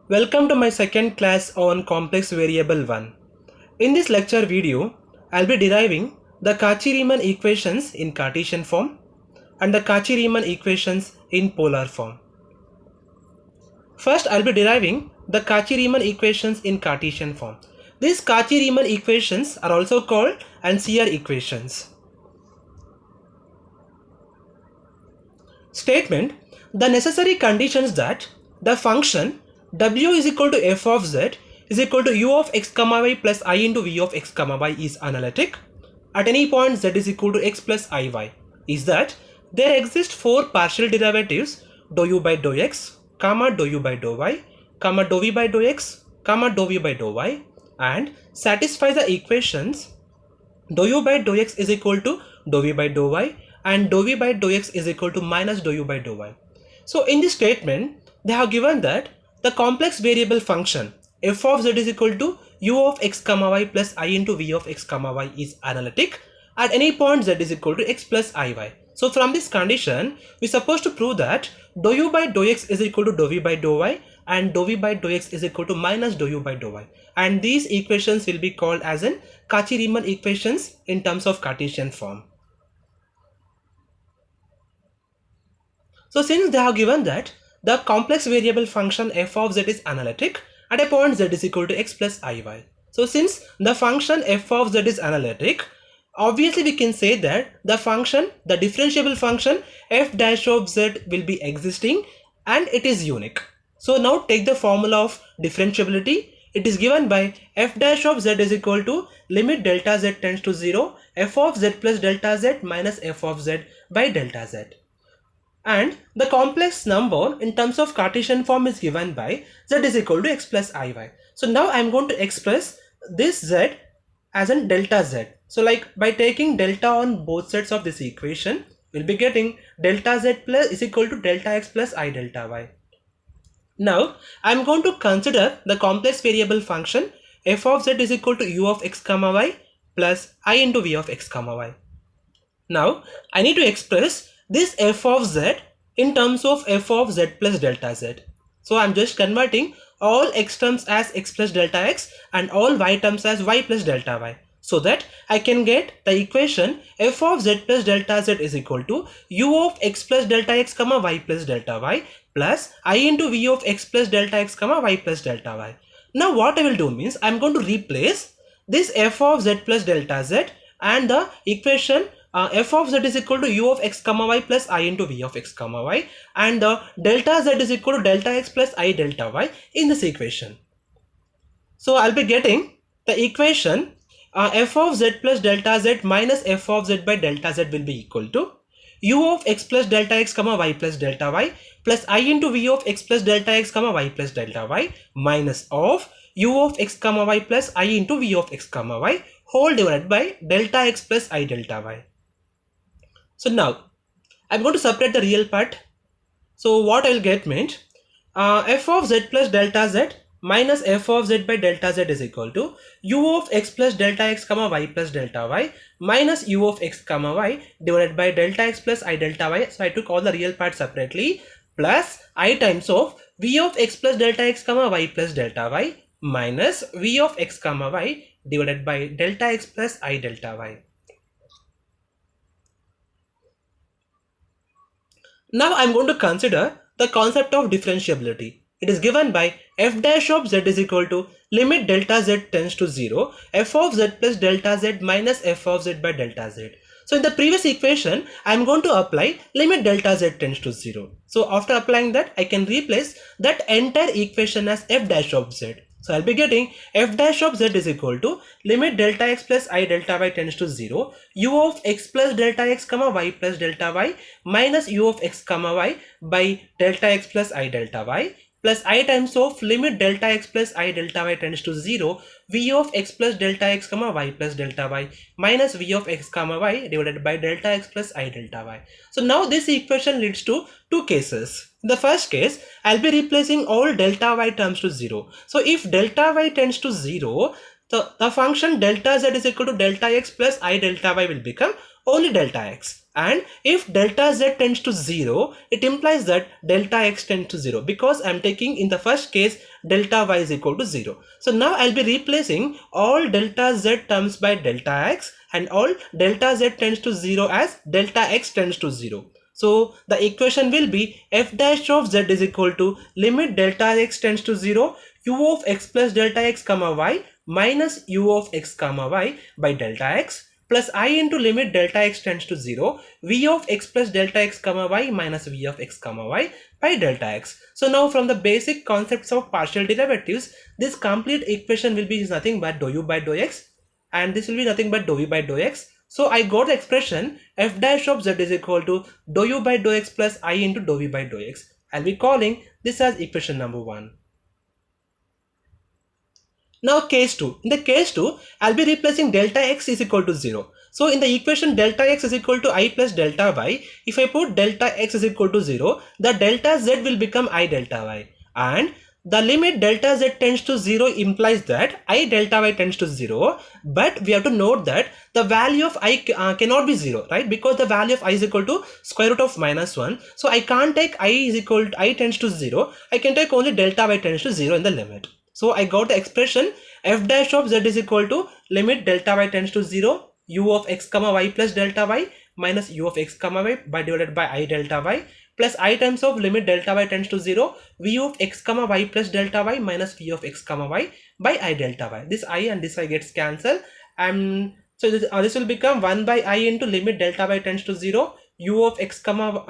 Welcome to my second class on complex variable 1. In this lecture video, I'll be deriving the Cauchy-Riemann equations in Cartesian form and the Cauchy-Riemann equations in polar form. First, I'll be deriving the Cauchy-Riemann equations in Cartesian form. These Cauchy-Riemann equations are also called Ancire equations. Statement: the necessary conditions that the function w is equal to f of z is equal to u of x comma y plus I into v of x comma y is analytic at any point z is equal to x plus iy is that there exist four partial derivatives dou u by dou x, comma dou u by dou y, comma dou v by dou x, comma dou v by dou y, and satisfy the equations dou u by dou x is equal to dou v by dou y and dou v by dou x is equal to minus dou u by dou y. So in this statement, they have given that the complex variable function f of z is equal to u of x comma y plus I into v of x comma y is analytic at any point z is equal to x plus iy. So from this condition, we are supposed to prove that dou u by dou x is equal to dou v by dou y and dou v by dou x is equal to minus dou u by dou y. And these equations will be called as in Cauchy-Riemann equations in terms of Cartesian form. So since they have given that the complex variable function f of z is analytic at a point z is equal to x plus iy. So since the function f of z is analytic, obviously we can say that the differentiable function f dash of z will be existing and it is unique. So now take the formula of differentiability. It is given by f dash of z is equal to limit delta z tends to 0 f of z plus delta z minus f of z by delta z. And the complex number in terms of Cartesian form is given by z is equal to x plus iy. So now I am going to express this z as in delta z. So like by taking delta on both sides of this equation, we'll be getting delta z plus is equal to delta x plus I delta y. Now I am going to consider the complex variable function f of z is equal to u of x comma y plus I into v of x comma y. Now I need to express this f of z in terms of f of z plus delta z. So I'm just converting all x terms as x plus delta x and all y terms as y plus delta y, so that I can get the equation f of z plus delta z is equal to u of x plus delta x comma y plus delta y plus I into v of x plus delta x comma y plus delta y. Now what I will do means I'm going to replace this f of z plus delta z and the equation f of z is equal to u of x comma y plus I into v of x comma y and the delta z is equal to delta x plus I delta y in this equation. So I'll be getting the equation f of z plus delta z minus f of z by delta z will be equal to u of x plus delta x comma y plus delta y plus I into v of x plus delta x comma y plus delta y minus of u of x comma y plus I into v of x comma y whole divided by delta x plus I delta y. So now I'm going to separate the real part. So what I'll get means f of z plus delta z minus f of z by delta z is equal to u of x plus delta x comma y plus delta y minus u of x comma y divided by delta x plus I delta y. So I took all the real parts separately plus I times of v of x plus delta x comma y plus delta y minus v of x comma y divided by delta x plus I delta y. Now I'm going to consider the concept of differentiability. It is given by f dash of z is equal to limit delta z tends to 0 f of z plus delta z minus f of z by delta z. So in the previous equation, I am going to apply limit delta z tends to 0. So after applying that, I can replace that entire equation as f dash of z. So I'll be getting f dash of z is equal to limit delta x plus I delta y tends to 0 u of x plus delta x comma y plus delta y minus u of x comma y by delta x plus I delta y plus I times of limit delta x plus I delta y tends to 0 v of x plus delta x comma y plus delta y minus v of x comma y divided by delta x plus I delta y. So now this equation leads to two cases. In the first case, I'll be replacing all delta y terms to 0. So if delta y tends to 0, the function delta z is equal to delta x plus I delta y will become only delta x. And if delta z tends to 0, it implies that delta x tends to 0, because I'm taking in the first case delta y is equal to 0. So now I'll be replacing all delta z terms by delta x and all delta z tends to 0 as delta x tends to 0. So the equation will be f dash of z is equal to limit delta x tends to 0 u of x plus delta x comma y minus u of x comma y by delta x plus I into limit delta x tends to 0 v of x plus delta x comma y minus v of x comma y by delta x. So now from the basic concepts of partial derivatives, this complete equation will be nothing but dou u by dou x, and this will be nothing but dou v by dou x. So I got the expression f dash of z is equal to dou u by dou x plus I into dou v by dou x. I'll be calling this as equation number 1. Now case 2. In the case 2, I'll be replacing delta x is equal to 0. So in the equation delta x is equal to I plus delta y, if I put delta x is equal to 0, the delta z will become I delta y. And the limit delta z tends to 0 implies that I delta y tends to 0. But we have to note that the value of I cannot be 0, right? Because the value of I is equal to square root of minus 1. So I can't take I is equal to I tends to 0. I can take only delta y tends to 0 in the limit. So I got the expression f dash of z is equal to limit delta y tends to 0 u of x comma y plus delta y minus u of x comma y by divided by I delta y plus I times of limit delta y tends to 0 v of x comma y plus delta y minus v of x comma y by I delta y. This I and this I gets cancelled, and so this will become 1 by I into limit delta y tends to 0 u of x comma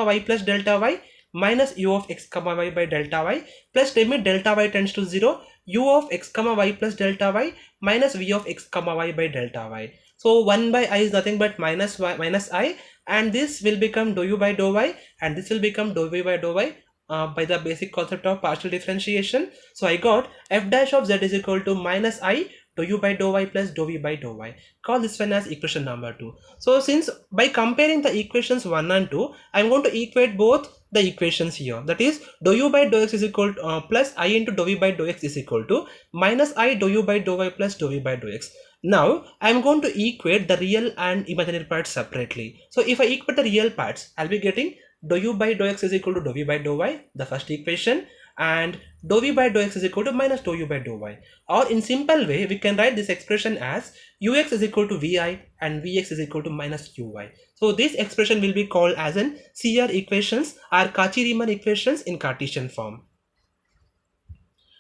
y plus delta y minus u of x comma y by delta y plus limit delta y tends to 0 u of x comma y plus delta y minus v of x comma y by delta y. So 1 by I is nothing but minus y minus I, and this will become dou u by dou y, and this will become dou v by dou y by the basic concept of partial differentiation. So I got f dash of z is equal to minus I dou u by dou y plus dou v by dou y. Call this one as equation number 2. So since by comparing the equations 1 and 2, I am going to equate both the equations here. That is dou u by dou x is equal to plus I into dou v by dou x is equal to minus I dou u by dou y plus dou v by dou x. Now I am going to equate the real and imaginary parts separately. So if I equate the real parts, I'll be getting dou u by dou x is equal to dou v by dou y, the first equation, and dou v by dou x is equal to minus dou u by dou y. Or in simple way, we can write this expression as ux is equal to vi and vx is equal to minus uy. So this expression will be called as an CR equations or Cauchy-Riemann equations in Cartesian form.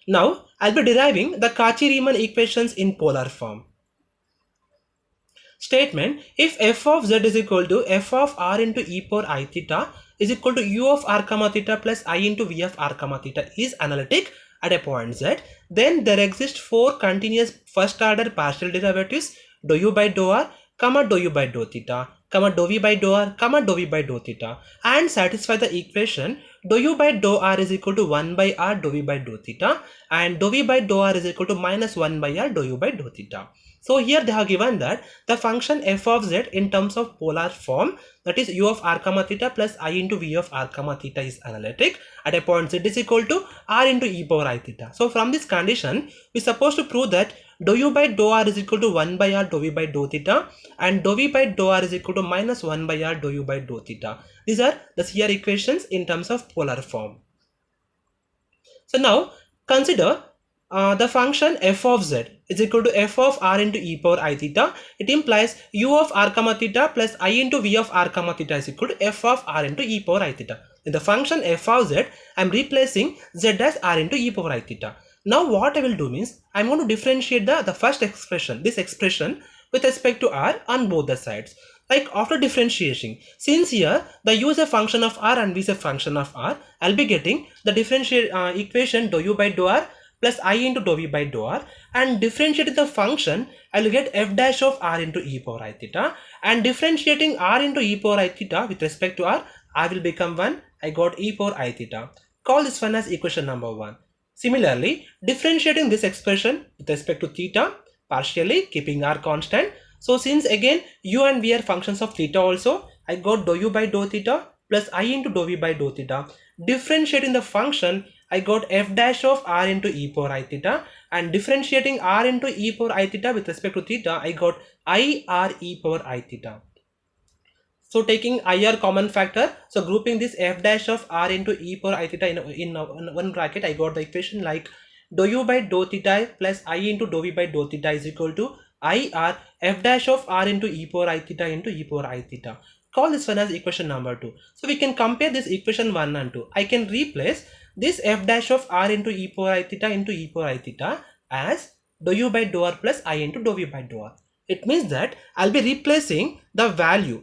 Now I'll be deriving the Cauchy-Riemann equations in polar form. Statement: if f of z is equal to f of r into e power I theta is equal to u of r comma theta plus I into v of r comma theta is analytic at a point z, then there exist 4 continuous first order partial derivatives dou u by dou r, comma dou u by dou theta, comma dou v by dou r, comma dou v by dou theta, and satisfy the equation dou u by dou r is equal to 1 by r dou v by dou theta and dou v by dou r is equal to minus 1 by r dou u by dou theta. So here they have given that the function f of z in terms of polar form, that is u of r comma theta plus I into v of r comma theta, is analytic at a point z is equal to r into e power I theta. So from this condition, we are supposed to prove that dou u by dou r is equal to 1 by r dou v by dou theta and dou v by dou r is equal to minus 1 by r dou u by dou theta. These are the CR equations in terms of polar form. So now consider the function f of z is equal to f of r into e power I theta. It implies u of r comma theta plus I into v of r comma theta is equal to f of r into e power I theta. In the function f of z, I am replacing z as r into e power I theta. Now what I will do means, I am going to differentiate the first expression, this expression, with respect to r on both the sides. Like after differentiation, since here the u is a function of r and v is a function of r, I'll be getting the differential equation dou u by dou r plus I into dou v by dou r, and differentiating the function, I'll get f dash of r into e power I theta, and differentiating r into e power I theta with respect to r will become 1. I got e power I theta. Call this one as equation number 1. Similarly, differentiating this expression with respect to theta partially, keeping r constant. So since again u and v are functions of theta also, I got dou u by dou theta plus I into dou v by dou theta. Differentiating the function, I got f dash of r into e power I theta, and differentiating r into e power I theta with respect to theta, I got I r e power I theta. So taking IR common factor, so grouping this f dash of r into e power I theta in one bracket, I got the equation like dou u by dou theta plus I into dou v by dou theta is equal to IR f dash of r into e power I theta into e power I theta. Call this one as equation number 2. So we can compare this equation 1 and 2. I can replace this f dash of r into e power I theta into e power I theta as dou u by dou r plus I into dou v by dou r. It means that I'll be replacing the value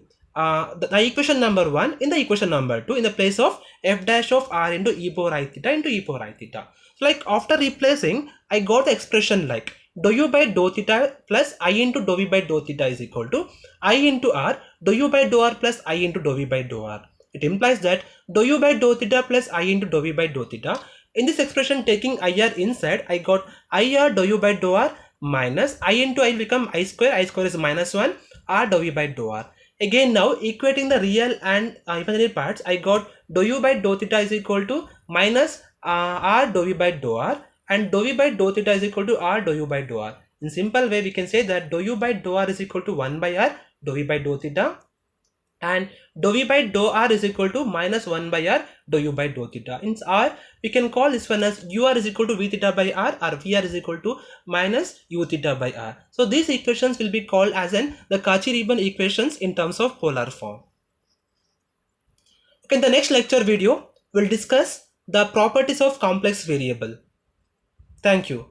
the equation number 1 in the equation number 2 in the place of f dash of r into e power I theta into e power I theta. So like after replacing, I got the expression like dou u by dou theta plus I into dou v by dou theta is equal to I into r dou u by dou r plus I into dou v by dou r. It implies that dou u by dou theta plus I into dou v by dou theta. In this expression, taking IR inside, I got IR dou u by dou r minus I into I will become I square is minus 1, r dou v by dou r. Again now equating the real and imaginary parts, I got dou u by dou theta is equal to minus r dou v by dou r, and dou v by dou theta is equal to r dou u by dou r. In simple way, we can say that dou u by dou r is equal to 1 by r dou v by dou theta, and dou v by dou r is equal to minus 1 by r dou u by dou theta. In r, we can call this one as ur is equal to v theta by r, or vr is equal to minus u theta by r. So these equations will be called as the Cauchy-Riemann equations in terms of polar form. Okay, in the next lecture video, we'll discuss the properties of complex variable. Thank you.